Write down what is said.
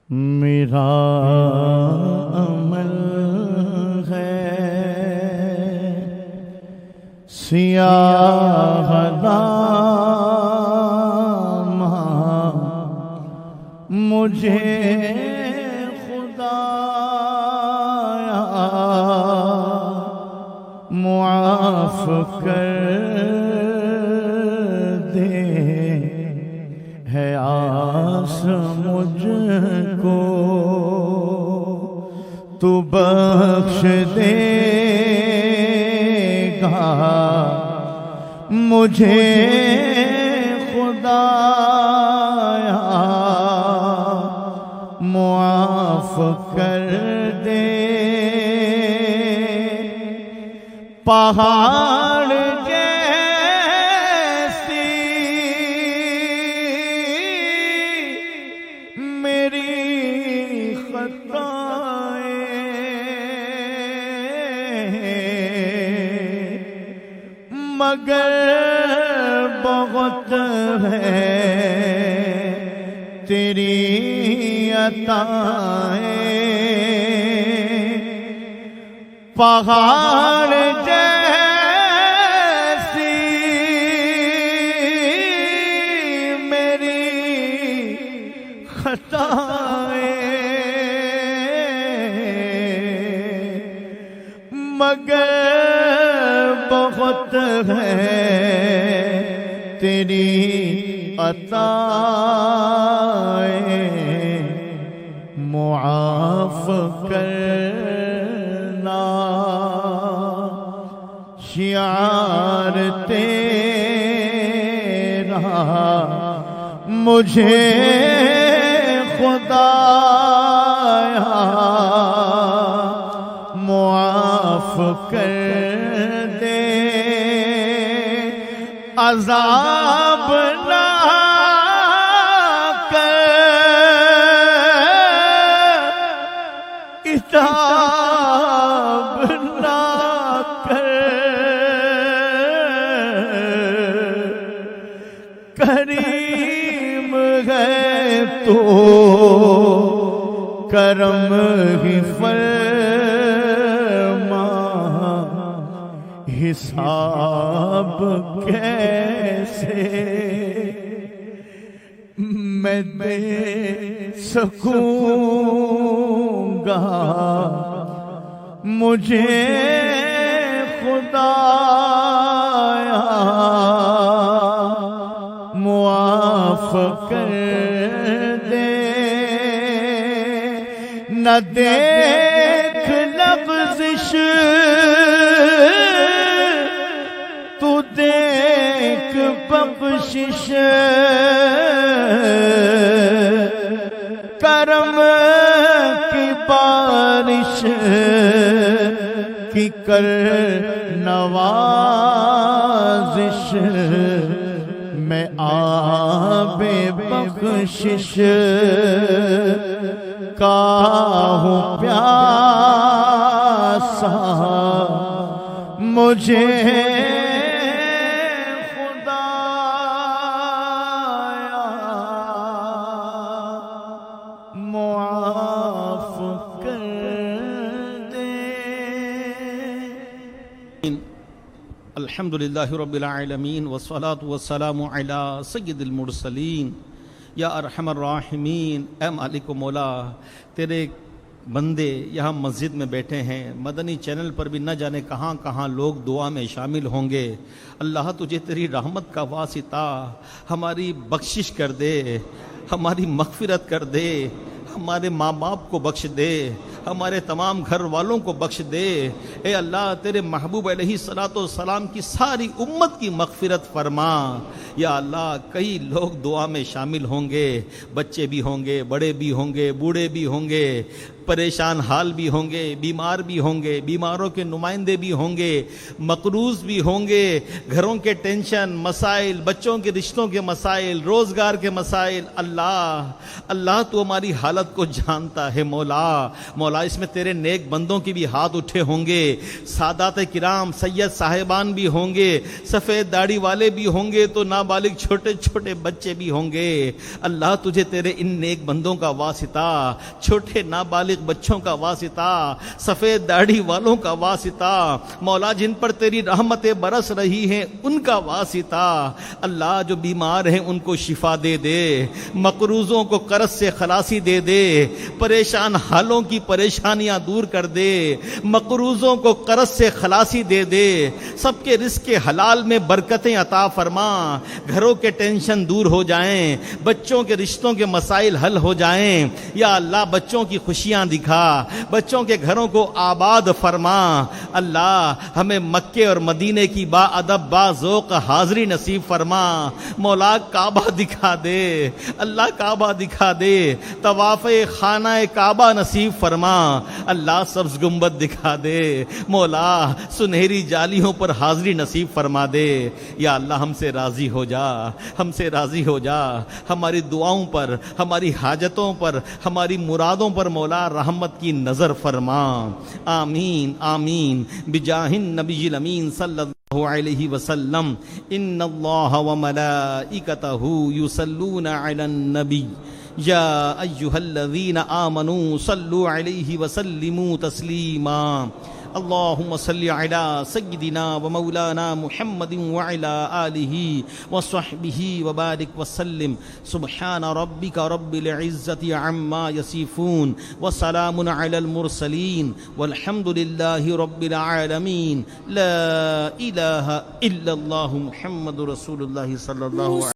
میرا عمل ہے سیاہ دامہ، مجھے خدایا معاف کر دے، ہے آس مجھ کو تو بخش دے گا، مجھے خدایا معاف کر دے۔ پہاڑ جیسی میری خطائیں، مگر بہت ہے تیری عطائیں۔ پہاڑ جیسی میری خطائیں، مگر بہت ہے تیری عطائیں، معاف کرنا شعار تیرا، مجھے خدایا معاف کر دے۔ عذاب نہ کر، عتاب نہ کر، کریم ہے تو کرم ہی فرما، حساب کیسے میں دے سکوں گا، مجھے خدایا معاف کر دے۔ نہ دیکھ لغزش تو دیکھ بخشش، کرم کی بارش کی کر نوازش، میں آب بخشش کا ہوں پیاسا، مجھے خدایا معاف کر دے۔ الحمدللہ رب العالمین والصلاة والسلام علی سید المرسلین۔ یا ارحم الراحمین، اے مالک و مولا، تیرے بندے یہاں مسجد میں بیٹھے ہیں، مدنی چینل پر بھی نہ جانے کہاں کہاں لوگ دعا میں شامل ہوں گے۔ اللہ تجھے تیری رحمت کا واسطہ ہماری بخشش کر دے، ہماری مغفرت کر دے، ہمارے ماں باپ کو بخش دے، ہمارے تمام گھر والوں کو بخش دے۔ اے اللہ، تیرے محبوب علیہ الصلوۃ والسلام کی ساری امت کی مغفرت فرما۔ یا اللہ، کئی لوگ دعا میں شامل ہوں گے، بچے بھی ہوں گے، بڑے بھی ہوں گے، بوڑھے بھی ہوں گے۔ پریشان حال بھی ہوں گے، بیمار بھی ہوں گے، بیماروں کے نمائندے بھی ہوں گے، مقروض بھی ہوں گے، گھروں کے ٹینشن، مسائل، بچوں کے رشتوں کے مسائل، روزگار کے مسائل۔ اللہ تو ہماری حالت کو جانتا ہے مولا اس میں تیرے نیک بندوں کی بھی ہاتھ اٹھے ہوں گے، سادات کرام، سید صاحبان بھی ہوں گے، سفید داڑھی والے بھی ہوں گے، تو نابالغ چھوٹے چھوٹے بچے بھی ہوں گے۔ اللہ تجھے تیرے ان نیک بندوں کا واسطہ، چھوٹے نابالغ بچوں کا واسطہ، سفید داڑھی والوں کا واسطہ، مولا جن پر تیری رحمتیں برس رہی ہیں ان کا واسطہ، اللہ جو بیمار ہیں ان کو شفا دے دے، مقروضوں کو قرض سے خلاصی دے دے، پریشان حالوں کی پریشانیاں دور کر دے، مقروضوں کو قرض سے خلاصی دے دے، سب کے رزق حلال میں برکتیں عطا فرما، گھروں کے ٹینشن دور ہو جائیں، بچوں کے رشتوں کے مسائل حل ہو جائیں، یا اللہ بچوں کی خوشیاں دکھا، بچوں کے گھروں کو آباد فرما، اللہ ہمیں مکے اور مدینے کی با ادب با ذوق حاضری نصیب فرما، مولا کعبہ دکھا دے، اللہ کعبہ دکھا دے، طواف خانہ کعبہ نصیب فرما، اللہ سبز گنبد دکھا دے، مولا سنہری جالیوں پر حاضری نصیب فرما دے، یا اللہ ہم سے راضی ہو جا، ہم سے راضی ہو جا، ہماری دعاؤں پر، ہماری حاجتوں پر، ہماری مرادوں پر مولا رحمت کی نظر فرما، آمین آمین بجاہ النبی الامین صلی اللہ علیہ وسلم۔ ان اللہ وملائکتہ یصلون علی النبی یا ایہا الذین آمنوا صلوا علیہ وسلموا تسلیما۔ اللهم صل على سيدنا ومولانا محمد وعلى آله وصحبه وبارك وسلم۔ سبحان ربك رب العزة عما يصفون وسلام على المرسلين والحمد لله رب العالمين۔ لا إله إلا الله محمد رسول الله صلى الله عليه وسلم۔